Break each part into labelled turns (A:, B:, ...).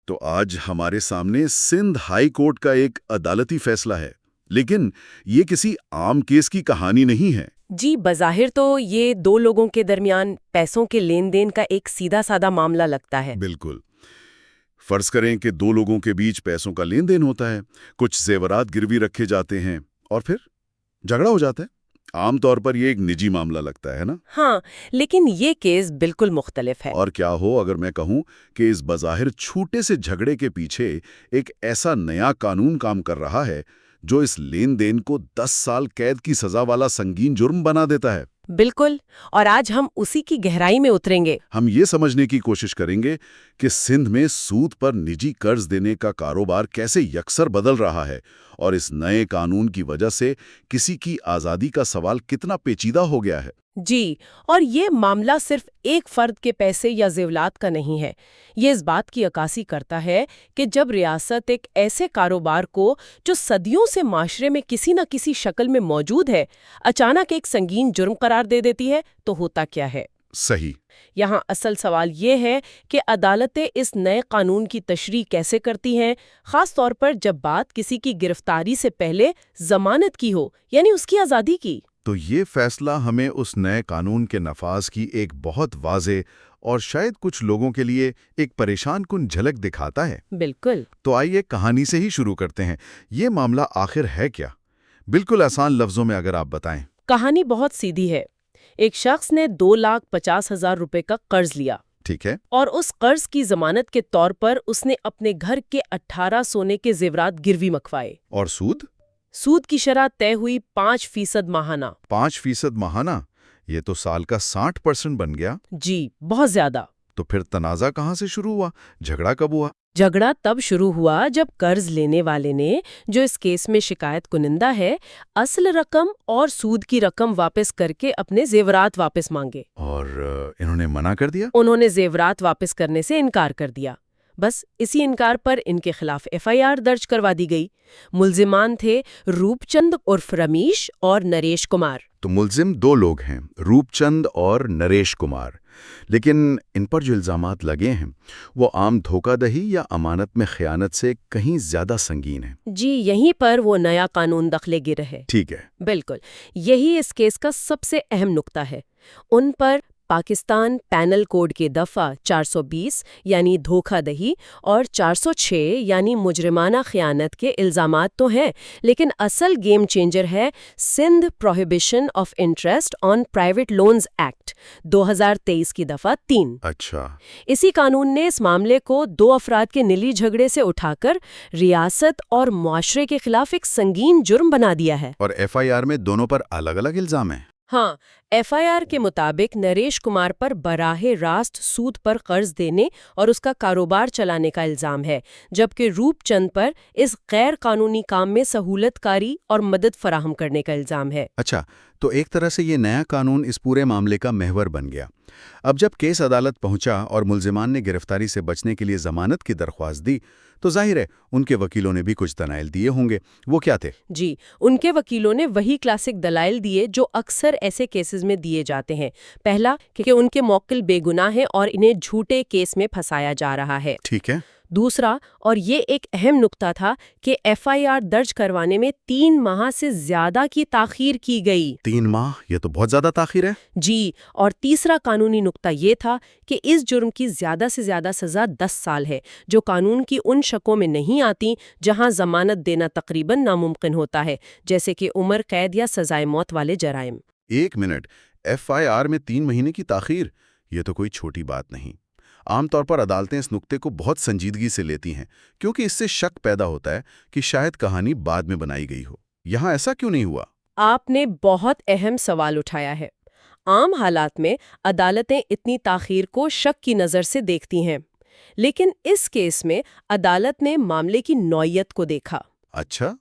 A: تو آج ہمارے سامنے سندھ ہائی کورٹ کا ایک عدالتی فیصلہ ہے، لیکن یہ کسی عام کیس کی کہانی نہیں ہے۔
B: جی، بظاہر تو یہ دو لوگوں کے درمیان پیسوں کے لین دین کا ایک سیدھا سادہ معاملہ لگتا ہے۔
A: بالکل۔ فرض کریں کہ دو لوگوں کے بیچ پیسوں کا لین دین ہوتا ہے، کچھ زیورات گروی رکھے جاتے ہیں اور پھر جھگڑا ہو جاتا ہے۔ عام طور پر یہ ایک نجی معاملہ لگتا ہے نا؟
B: ہاں، لیکن یہ کیس بالکل مختلف ہے۔
A: اور کیا ہو اگر میں کہوں کہ اس بظاہر چھوٹے سے جھگڑے کے پیچھے ایک ایسا نیا قانون کام کر رہا ہے جو اس لین دین کو 10 سال قید کی سزا والا سنگین جرم بنا دیتا ہے۔
B: بالکل، اور آج ہم اسی کی گہرائی میں اتریں گے۔
A: ہم یہ سمجھنے کی کوشش کریں گے کہ سندھ میں سود پر نجی قرض دینے کا کاروبار کیسے یکسر بدل رہا ہے اور اس نئے قانون کی وجہ سے کسی کی آزادی کا سوال کتنا پیچیدہ ہو گیا ہے۔
B: جی، اور یہ معاملہ صرف ایک فرد کے پیسے یا زیورات کا نہیں ہے۔ یہ اس بات کی عکاسی کرتا ہے کہ جب ریاست ایک ایسے کاروبار کو جو صدیوں سے معاشرے میں کسی نہ کسی شکل میں موجود ہے، اچانک ایک سنگین جرم قرار دے دیتی ہے تو ہوتا کیا ہے؟
A: صحیح۔
B: یہاں اصل سوال یہ ہے کہ عدالتیں اس نئے قانون کی تشریح کیسے کرتی ہیں، خاص طور پر جب بات کسی کی گرفتاری سے پہلے ضمانت کی ہو، یعنی اس کی آزادی کی۔
A: تو یہ فیصلہ ہمیں اس نئے قانون کے نفاذ کی ایک بہت واضح اور شاید کچھ لوگوں کے لیے ایک پریشان کن جھلک دکھاتا ہے۔
B: بالکل۔
A: تو آئیے کہانی سے ہی شروع کرتے ہیں۔ یہ معاملہ آخر ہے کیا؟ بالکل آسان لفظوں میں اگر آپ بتائیں۔
B: کہانی بہت سیدھی ہے۔ ایک شخص نے 2,50,000 روپے کا قرض لیا۔
A: ٹھیک ہے۔
B: اور اس قرض کی ضمانت کے طور پر اس نے اپنے گھر کے 18 سونے کے زیورات گروی منگوائے۔
A: اور سود؟
B: سود کی شرح طے ہوئی 5% ماہانہ۔
A: 5% ماہانہ؟ یہ تو سال کا 60% بن گیا۔
B: جی، بہت زیادہ۔
A: تو پھر تنازع کہاں سے شروع ہوا؟ جھگڑا کب ہوا؟
B: جھگڑا تب شروع ہوا جب قرض لینے والے نے، جو اس کیس میں شکایت کنندہ ہے، اصل رقم اور سود کی رقم واپس کر کے اپنے زیورات واپس مانگے۔
A: اور انہوں نے منع کر دیا؟
B: انہوں نے زیورات واپس کرنے سے انکار کر دیا۔ بس اسی انکار پر ان کے خلاف FIR درج کروا دی گئی۔ ملزمان تھے روپ چند عرف رمیش اور نریش کمار۔
A: تو ملزم دو لوگ ہیں، روپ چند اور نریش کمار، لیکن ان پر جو الزامات لگے ہیں وہ عام دھوکہ دہی یا امانت میں خیانت سے کہیں زیادہ سنگین ہیں۔
B: جی، یہیں پر وہ نیا قانون دخل گر ہے۔
A: ٹھیک ہے۔
B: بالکل، یہی اس کیس کا سب سے اہم نقطہ ہے۔ ان پر پاکستان پینل کوڈ کے دفعہ 420 یعنی دھوکہ دہی اور 406 یعنی مجرمانہ خیانت کے الزامات تو ہیں، لیکن اصل گیم چینجر ہے Sindh prohibition of interest on private loans act 2023 کی دفعہ 3۔
A: اچھا۔
B: اسی قانون نے اس معاملے کو دو افراد کے نلی جھگڑے سے اٹھا کر ریاست اور معاشرے کے خلاف ایک سنگین جرم بنا دیا ہے۔
A: اور FIR میں دونوں پر الگ الگ الزام ہیں۔
B: ہاں، FIR کے مطابق نریش کمار پر براہ راست سود پر قرض دینے اور اس کا کاروبار چلانے کا الزام ہے، جبکہ روپ چند پر اس غیر قانونی کام میں سہولت کاری اور مدد فراہم کرنے کا الزام ہے۔
A: اچھا، تو ایک طرح سے یہ نیا قانون اس پورے معاملے کا محور بن گیا۔ اب جب کیس عدالت پہنچا اور ملزمان نے گرفتاری سے بچنے کے لیے ضمانت کی درخواست دی تو ظاہر ہے ان کے وکیلوں نے بھی کچھ دلائل دیے ہوں گے۔ وہ کیا تھے؟
B: جی، ان کے وکیلوں نے وہی کلاسک دلائل دیے جو اکثر ایسے کیسز میں دیے جاتے ہیں۔ پہلا کہ ان کے موکل بے گناہ ہیں اور انہیں جھوٹے کیس میں پھنسایا جا رہا ہے۔
A: ٹھیک ہے۔
B: دوسرا، اور یہ ایک اہم نقطہ تھا، کہ FIR درج کروانے میں 3 ماہ سے زیادہ کی تاخیر کی گئی۔
A: 3 ماہ؟ یہ تو بہت زیادہ تاخیر ہے۔
B: جی، اور تیسرا قانونی نقطہ یہ تھا کہ اس جرم کی زیادہ سے زیادہ سزا 10 سال ہے، جو قانون کی ان شقوں میں نہیں آتی جہاں ضمانت دینا تقریباً ناممکن ہوتا ہے، جیسے کہ عمر قید یا سزائے موت والے جرائم۔
A: 1 منٹ، FIR میں 3 مہینے کی تاخیر؟ یہ تو کوئی چھوٹی بات نہیں۔ عام طور پر عدالتیں اس نقطے کو بہت سنجیدگی سے لیتی ہیں، کیونکہ اس سے شک پیدا ہوتا ہے کہ شاید کہانی بعد میں بنائی گئی ہو۔ یہاں ایسا کیوں نہیں ہوا؟
B: آپ نے بہت اہم سوال اٹھایا ہے۔ عام حالات میں عدالتیں اتنی تاخیر کو شک کی نظر سے دیکھتی ہیں، لیکن اس کیس میں عدالت نے معاملے کی نوعیت کو دیکھا۔
A: اچھا۔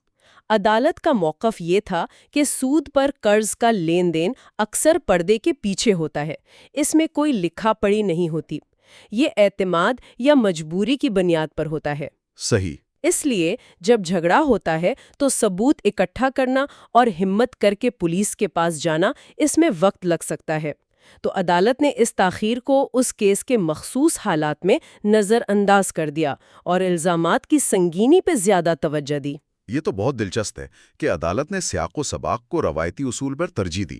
B: عدالت کا موقف یہ تھا کہ سود پر قرض کا لین دین اکثر پردے کے پیچھے ہوتا ہے، اس میں کوئی لکھا پڑھی نہیں ہوتی، یہ اعتماد یا مجبوری کی بنیاد پر ہوتا ہے۔
A: صحیح۔
B: اس لیے جب جھگڑا ہوتا ہے تو ثبوت اکٹھا کرنا اور ہمت کر کے پولیس کے پاس جانا، اس میں وقت لگ سکتا ہے۔ تو عدالت نے اس تاخیر کو اس کیس کے مخصوص حالات میں نظر انداز کر دیا اور الزامات کی سنگینی پہ زیادہ توجہ دی۔
A: یہ تو بہت دلچسپ ہے کہ عدالت نے سیاق و سباق کو روایتی اصول پر ترجیح دی،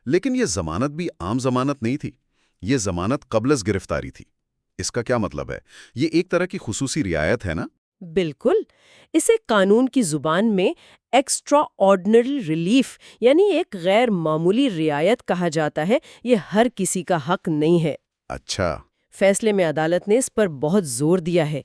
A: لیکن یہ ضمانت بھی عام ضمانت نہیں تھی، یہ ضمانت قبل از گرفتاری تھی۔ اس کا کیا مطلب ہے؟ یہ ایک طرح کی خصوصی رعایت ہے نا؟
B: بالکل، اسے قانون کی زبان میں ایکسٹرا آرڈنری ریلیف یعنی ایک غیر معمولی رعایت کہا جاتا ہے۔ یہ ہر کسی کا حق نہیں ہے۔
A: اچھا،
B: فیصلے میں عدالت نے اس پر بہت زور دیا ہے۔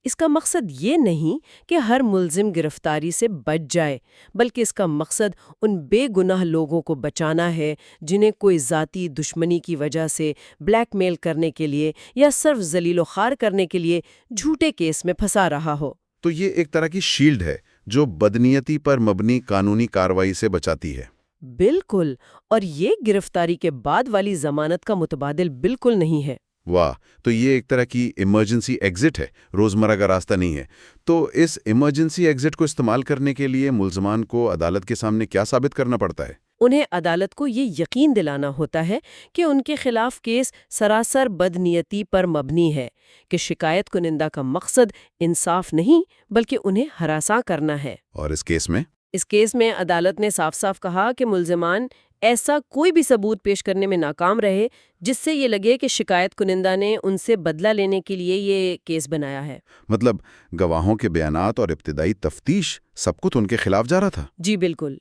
B: اس کا مقصد یہ نہیں کہ ہر ملزم گرفتاری سے بچ جائے، بلکہ اس کا مقصد ان بے گناہ لوگوں کو بچانا ہے جنہیں کوئی ذاتی دشمنی کی وجہ سے بلیک میل کرنے کے لیے یا صرف ذلیل و خوار کرنے کے لیے جھوٹے کیس میں پھنسا رہا ہو۔
A: تو یہ ایک طرح کی شیلڈ ہے جو بدنیتی پر مبنی قانونی کارروائی سے بچاتی ہے۔
B: بالکل، اور یہ گرفتاری کے بعد والی ضمانت کا متبادل بالکل نہیں ہے۔
A: واہ، تو یہ ایک طرح کی ایمرجنسی ایگزٹ ہے، روزمرہ کا راستہ نہیں ہے۔ تو اس ایمرجنسی ایگزٹ کو استعمال کرنے کے لیے ملزمان کو عدالت کے سامنے کیا ثابت کرنا پڑتا ہے؟
B: انہیں عدالت کو یہ یقین دلانا ہوتا ہے کہ ان کے خلاف کیس سراسر بدنیتی پر مبنی ہے، کہ شکایت کنندہ کا مقصد انصاف نہیں بلکہ انہیں ہراساں کرنا ہے۔
A: اور اس کیس میں؟
B: اس کیس میں عدالت نے صاف صاف کہا کہ ملزمان ایسا کوئی بھی ثبوت پیش کرنے میں ناکام رہے جس سے یہ لگے کہ شکایت کنندہ نے ان سے بدلہ لینے کے لیے یہ کیس بنایا ہے۔
A: مطلب گواہوں کے بیانات اور ابتدائی تفتیش سب کچھ ان کے خلاف جا رہا تھا؟
B: جی بالکل،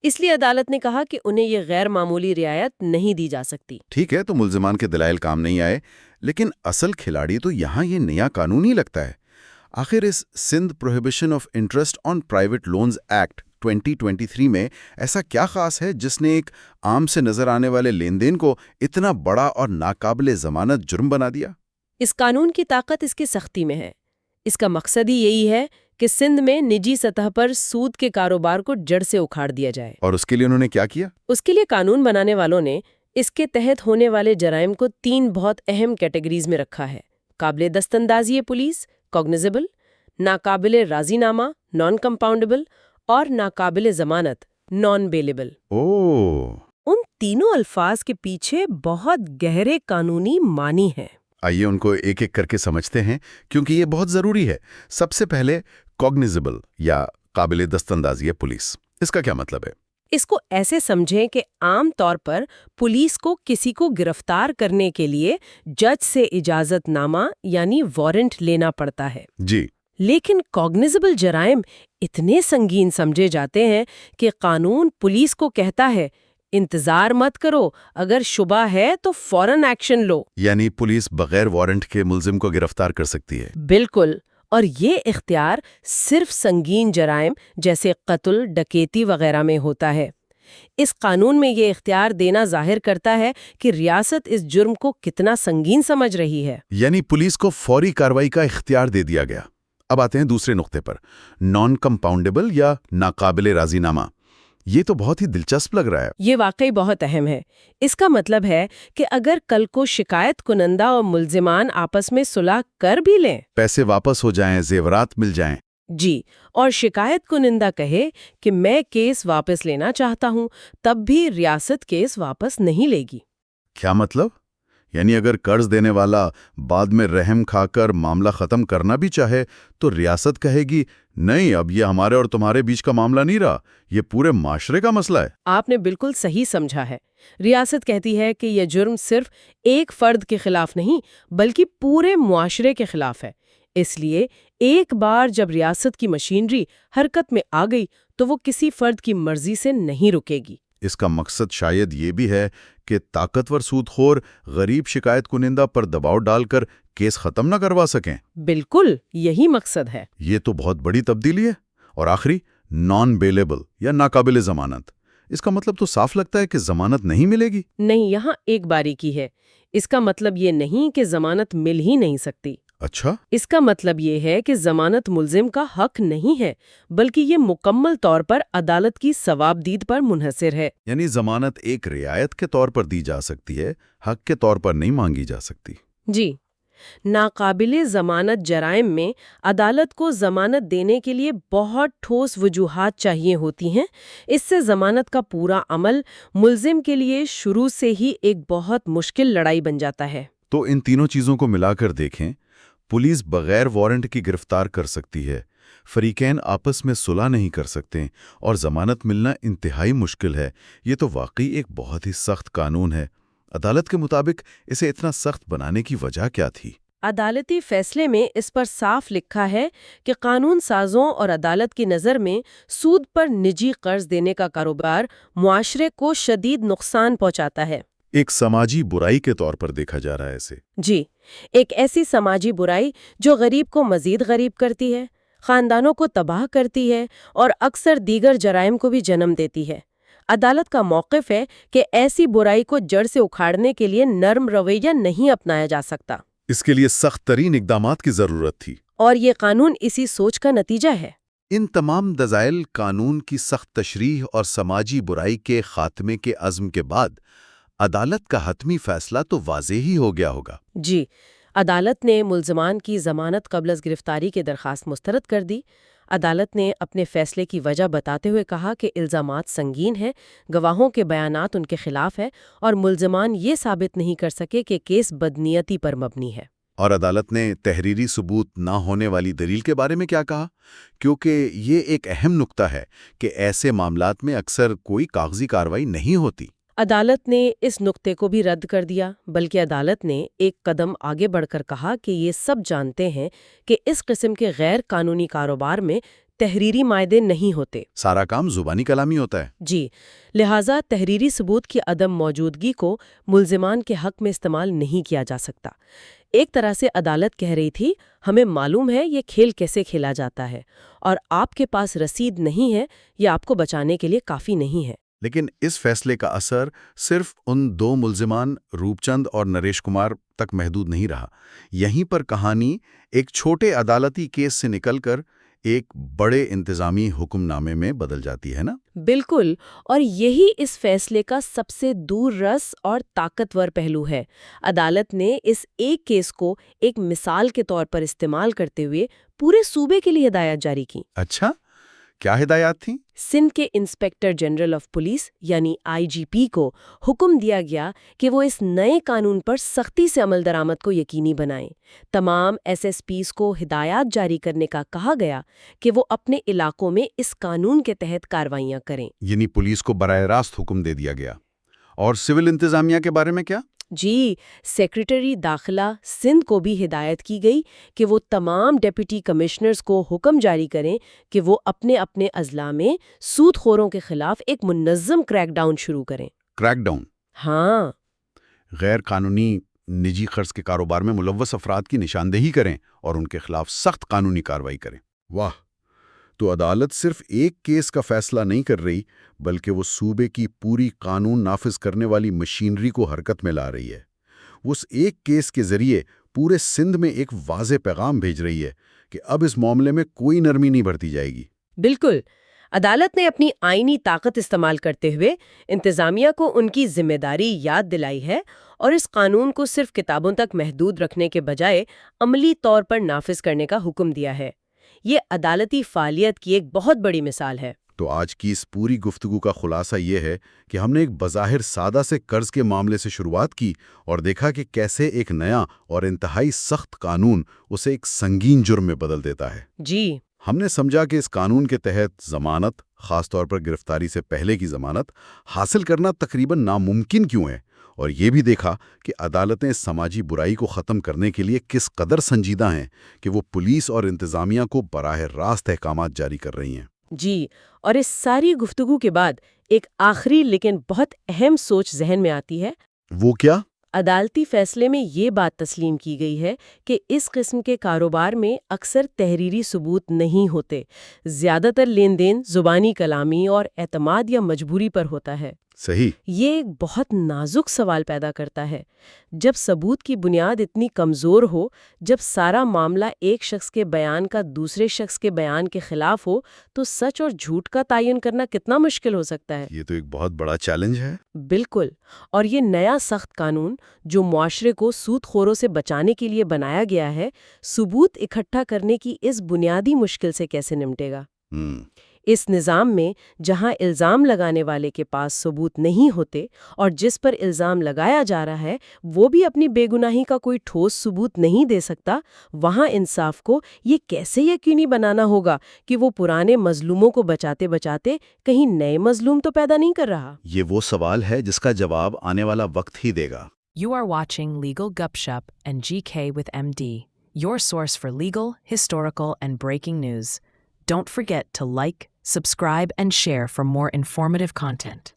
B: اس لیے عدالت نے کہا کہ انہیں یہ غیر معمولی رعایت نہیں دی جا سکتی۔
A: ٹھیک ہے، تو ملزمان کے دلائل کام نہیں آئے، لیکن اصل کھلاڑی تو یہاں یہ نیا قانون ہی لگتا ہے۔ آخر اس Sindh prohibition of interest on private loans act 2023 میں ایسا کیا خاص ہے جس نے ایک عام سے نظر آنے والے لین دین کو اتنا بڑا اور ناقابل ضمانت جرم بنا دیا؟
B: اس قانون کی طاقت اس کی سختی میں ہے۔ اس کا مقصد ہی یہی ہے کہ سندھ میں نجی سطح پر سود کے کاروبار کو جڑ سے اکھاڑ دیا جائے۔
A: اور اس کے لیے انہوں نے کیا کیا؟
B: اس کے لیے قانون بنانے والوں نے اس کے تحت ہونے والے جرائم کو 3 بہت اہم کیٹیگریز میں رکھا ہے: قابل دستاندازی پولیس کوگنیزیبل، ناقابل راضی نامہ نان کمپاؤنڈیبل، اور ناقابل ضمانت نان بیلیبل۔ ان تینوں الفاظ کے پیچھے بہت گہرے قانونی معنی ہیں۔
A: آئیے ان کو ایک ایک کر کے سمجھتے ہیں، کیونکہ یہ بہت ضروری ہے۔ سب سے پہلے کوگنیزیبل یا قابل دستاندازی پولیس، اس کا کیا مطلب ہے؟
B: اس کو ایسے سمجھیں کہ عام طور پر پولیس کو کسی کو گرفتار کرنے کے لیے جج سے اجازت نامہ یعنی وارنٹ لینا پڑتا ہے۔
A: جی،
B: لیکن کوگنیزیبل جرائم اتنے سنگین سمجھے جاتے ہیں کہ قانون پولیس کو کہتا ہے انتظار مت کرو، اگر شبہ ہے تو فوراً ایکشن لو۔
A: یعنی پولیس بغیر وارنٹ کے ملزم کو گرفتار کر سکتی ہے؟
B: بالکل، اور یہ اختیار صرف سنگین جرائم جیسے قتل، ڈکیتی وغیرہ میں ہوتا ہے۔ اس قانون میں یہ اختیار دینا ظاہر کرتا ہے کہ ریاست اس جرم کو کتنا سنگین سمجھ رہی ہے۔
A: یعنی پولیس کو فوری کارروائی کا اختیار دے دیا گیا۔ اب آتے ہیں دوسرے نقطے پر، نان کمپاؤنڈیبل یا ناقابل راضی نامہ۔ یہ تو بہت ہی دلچسپ لگ رہا ہے۔
B: یہ واقعی بہت اہم ہے۔ اس کا مطلب ہے کہ اگر کل کو شکایت کنندہ اور ملزمان آپس میں صلح کر بھی لیں،
A: پیسے واپس ہو جائیں، زیورات مل جائیں،
B: جی، اور شکایت کنندہ کہے کہ میں کیس واپس لینا چاہتا ہوں، تب بھی ریاست کیس واپس نہیں لے گی۔
A: کیا مطلب؟ یعنی اگر قرض دینے والا بعد میں رحم کھا کر معاملہ ختم کرنا بھی چاہے تو ریاست کہے گی نہیں، اب یہ ہمارے اور تمہارے بیچ کا معاملہ نہیں رہا، یہ پورے معاشرے کا مسئلہ ہے۔
B: آپ نے بالکل صحیح سمجھا ہے۔ ریاست کہتی ہے کہ یہ جرم صرف ایک فرد کے خلاف نہیں بلکہ پورے معاشرے کے خلاف ہے۔ اس لیے ایک بار جب ریاست کی مشینری حرکت میں آ گئی تو وہ کسی فرد کی مرضی سے نہیں رکے گی۔
A: اس کا مقصد شاید یہ بھی ہے کہ طاقتور سود خور غریب شکایت کنندہ پر دباؤ ڈال کر کیس ختم نہ کروا سکیں۔
B: بالکل یہی مقصد ہے۔
A: یہ تو بہت بڑی تبدیلی ہے۔ اور آخری، نان بیلیبل یا ناقابل ضمانت، اس کا مطلب تو صاف لگتا ہے کہ ضمانت نہیں ملے گی۔
B: نہیں، یہاں ایک باریکی ہے۔ اس کا مطلب یہ نہیں کہ ضمانت مل ہی نہیں سکتی۔
A: اچھا،
B: اس کا مطلب یہ ہے کہ ضمانت ملزم کا حق نہیں ہے، بلکہ یہ مکمل طور پر عدالت کی ثوابدید پر منحصر ہے۔
A: یعنی ضمانت ایک رعایت کے طور پر دی جا سکتی ہے، حق کے طور پر نہیں مانگی جا سکتی۔
B: جی، ناقابل ضمانت جرائم میں عدالت کو ضمانت دینے کے لیے بہت ٹھوس وجوہات چاہیے ہوتی ہیں۔ اس سے ضمانت کا پورا عمل ملزم کے لیے شروع سے ہی ایک بہت مشکل لڑائی بن جاتا ہے۔
A: تو ان تینوں چیزوں کو ملا کر دیکھیں، پولیس بغیر وارنٹ کی گرفتار کر سکتی ہے، فریقین آپس میں صلح نہیں کر سکتے، اور ضمانت ملنا انتہائی مشکل ہے۔ یہ تو واقعی ایک بہت ہی سخت قانون ہے۔ عدالت کے مطابق اسے اتنا سخت بنانے کی وجہ کیا تھی؟
B: عدالتی فیصلے میں اس پر صاف لکھا ہے کہ قانون سازوں اور عدالت کی نظر میں سود پر نجی قرض دینے کا کاروبار معاشرے کو شدید نقصان پہنچاتا ہے۔
A: ایک سماجی برائی کے طور پر دیکھا جا رہا ہے اسے۔
B: جی، ایک ایسی سماجی برائی جو غریب کو مزید غریب کرتی ہے، خاندانوں کو تباہ کرتی ہے اور اکثر دیگر جرائم کو بھی جنم دیتی ہے۔ عدالت کا موقف ہے کہ ایسی برائی کو جڑ سے اکھاڑنے کے لیے نرم رویہ نہیں اپنایا جا سکتا۔
A: اس کے لیے سخت ترین اقدامات کی ضرورت تھی،
B: اور یہ قانون اسی سوچ کا نتیجہ ہے۔
A: ان تمام دلائل، قانون کی سخت تشریح اور سماجی برائی کے خاتمے کے عزم کے بعد عدالت کا حتمی فیصلہ تو واضح ہی ہو گیا ہوگا۔
B: جی، عدالت نے ملزمان کی ضمانت قبل از گرفتاری کی درخواست مسترد کر دی۔ عدالت نے اپنے فیصلے کی وجہ بتاتے ہوئے کہا کہ الزامات سنگین ہیں، گواہوں کے بیانات ان کے خلاف ہیں اور ملزمان یہ ثابت نہیں کر سکے کہ کیس بدنیتی پر مبنی ہے۔
A: اور عدالت نے تحریری ثبوت نہ ہونے والی دلیل کے بارے میں کیا کہا؟ کیونکہ یہ ایک اہم نقطہ ہے کہ ایسے معاملات میں اکثر کوئی کاغذی کارروائی نہیں ہوتی۔
B: عدالت نے اس نقطے کو بھی رد کر دیا، بلکہ عدالت نے ایک قدم آگے بڑھ کر کہا کہ یہ سب جانتے ہیں کہ اس قسم کے غیر قانونی کاروبار میں تحریری معاہدے نہیں ہوتے۔
A: سارا کام زبانی کلامی ہوتا ہے۔
B: جی، لہٰذا تحریری ثبوت کی عدم موجودگی کو ملزمان کے حق میں استعمال نہیں کیا جا سکتا۔ ایک طرح سے عدالت کہہ رہی تھی، ہمیں معلوم ہے یہ کھیل کیسے کھیلا جاتا ہے، اور آپ کے پاس رسید نہیں ہے، یہ آپ کو بچانے کے لیے کافی نہیں ہے۔
A: لیکن اس فیصلے کا اثر صرف ان دو ملزمان روپ چند اور نریش کمار تک محدود نہیں رہا۔ یہیں پر کہانی ایک چھوٹے عدالتی کیس سے نکل کر ایک بڑے انتظامی حکم نامے میں بدل جاتی ہے نا؟
B: بالکل، اور یہی اس فیصلے کا سب سے دور رس اور طاقتور پہلو ہے۔ عدالت نے اس ایک کیس کو ایک مثال کے طور پر استعمال کرتے ہوئے پورے صوبے کے لیے ہدایات جاری کی۔
A: اچھا، کیا ہدایات تھیں؟
B: سندھ کے انسپکٹر جنرل آف پولیس یعنی IGP کو حکم دیا گیا کہ وہ اس نئے قانون پر سختی سے عمل درآمد کو یقینی بنائیں۔ تمام SSPs کو ہدایات جاری کرنے کا کہا گیا کہ وہ اپنے علاقوں میں اس قانون کے تحت کارروائیاں کریں۔
A: یعنی پولیس کو براہ راست حکم دے دیا گیا۔ اور سول انتظامیہ کے بارے میں کیا؟
B: جی، سیکریٹری داخلہ سندھ کو بھی ہدایت کی گئی کہ وہ تمام ڈپٹی کمشنرز کو حکم جاری کریں کہ وہ اپنے اپنے اضلاع میں سود خوروں کے خلاف ایک منظم کریک ڈاؤن شروع کریں۔
A: Crack down?
B: ہاں،
A: غیر قانونی نجی قرض کے کاروبار میں ملوث افراد کی نشاندہی کریں اور ان کے خلاف سخت قانونی کارروائی کریں۔ واہ! تو عدالت صرف ایک کیس کا فیصلہ نہیں کر رہی، بلکہ وہ صوبے کی پوری قانون نافذ کرنے والی مشینری کو حرکت میں لا رہی ہے۔ وہ اس ایک کیس کے ذریعے پورے سندھ میں ایک واضح پیغام بھیج رہی ہے کہ اب اس معاملے میں کوئی نرمی نہیں برتی جائے گی۔
B: بالکل، عدالت نے اپنی آئینی طاقت استعمال کرتے ہوئے انتظامیہ کو ان کی ذمہ داری یاد دلائی ہے اور اس قانون کو صرف کتابوں تک محدود رکھنے کے بجائے عملی طور پر نافذ کرنے کا حکم دیا ہے۔ یہ عدالتی فعالیت کی ایک بہت بڑی مثال ہے۔
A: تو آج کی اس پوری گفتگو کا خلاصہ یہ ہے کہ ہم نے ایک بظاہر سادہ سے قرض کے معاملے سے شروعات کی اور دیکھا کہ کیسے ایک نیا اور انتہائی سخت قانون اسے ایک سنگین جرم میں بدل دیتا ہے۔
B: جی،
A: ہم نے سمجھا کہ اس قانون کے تحت ضمانت، خاص طور پر گرفتاری سے پہلے کی ضمانت، حاصل کرنا تقریباً ناممکن کیوں ہے، اور یہ بھی دیکھا کہ عدالتیں اس سماجی برائی کو ختم کرنے کے لیے کس قدر سنجیدہ ہیں کہ وہ پولیس اور انتظامیہ کو براہ راست احکامات جاری کر رہی ہیں۔
B: جی، اور اس ساری گفتگو کے بعد ایک آخری لیکن بہت اہم سوچ ذہن میں آتی ہے۔
A: وہ کیا؟
B: عدالتی فیصلے میں یہ بات تسلیم کی گئی ہے کہ اس قسم کے کاروبار میں اکثر تحریری ثبوت نہیں ہوتے، زیادہ تر لین دین زبانی کلامی اور اعتماد یا مجبوری پر ہوتا ہے۔
A: صحیح.
B: یہ ایک بہت نازک سوال پیدا کرتا ہے. جب ثبوت کی بنیاد اتنی کمزور ہو، جب سارا معاملہ ایک شخص کے بیان کا دوسرے شخص کے بیان کے خلاف ہو، تو سچ اور جھوٹ کا تعین کرنا کتنا مشکل ہو سکتا ہے؟
A: یہ تو ایک بہت بڑا چیلنج ہے.
B: بالکل. اور یہ نیا سخت قانون جو معاشرے کو سود خوروں سے بچانے کے لیے بنایا گیا ہے، ثبوت اکٹھا کرنے کی اس بنیادی مشکل سے کیسے نمٹے گا؟ اس نظام میں جہاں الزام لگانے والے کے پاس ثبوت نہیں ہوتے اور جس پر الزام لگایا جا رہا ہے وہ بھی اپنی بے گناہی کا کوئی ٹھوس ثبوت نہیں دے سکتا، وہاں انصاف کو یہ کیسے یقینی بنانا ہوگا کہ وہ پرانے مظلوموں کو بچاتے بچاتے کہیں نئے مظلوم تو پیدا نہیں کر رہا؟
A: یہ وہ سوال ہے جس کا جواب آنے والا وقت ہی دے گا.
C: You are watching Legal Gupshup and GK with MD, your source for legal, historical, and breaking news. Don't forget to like, subscribe, and share for more informative content.